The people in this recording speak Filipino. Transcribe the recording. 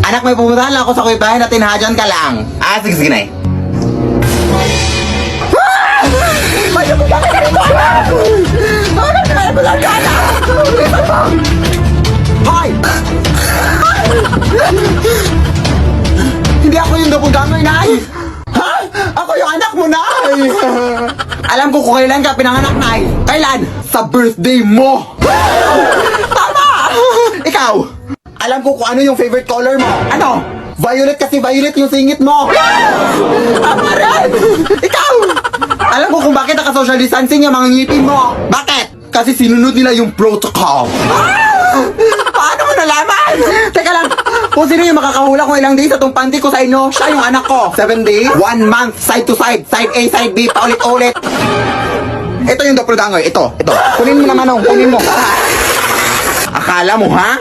Anak, may pumuntahan lang ako sa kuya bahay na tinahadyan ka lang. Ah, sige, sige na eh. Hoy! Hindi ako yung doppelganger, Nay! Ha? Ako yung anak mo, Nay! Alam ko kung kailan ka pinanganak, Nay. Kailan? Sa birthday mo! Tama! Ikaw! Alam ko kung ano yung favorite color mo. Ano? Violet, kasi violet yung singit mo. Tama rin! Ikaw! Alam ko kung bakit naka-social distancing yung mga ngipin mo. Bakit? Kasi sinunod nila yung protocol. Paano mo nalaman? Teka lang, kung sino yung makakahula kung ilang days atong panty ko sa inyo, siya yung anak ko. 7 days, 1 month, side to side, side A, side B, paulit-ulit. Ito yung doppelganger, ito. Kunin mo naman, kunin mo. Akala mo, ha?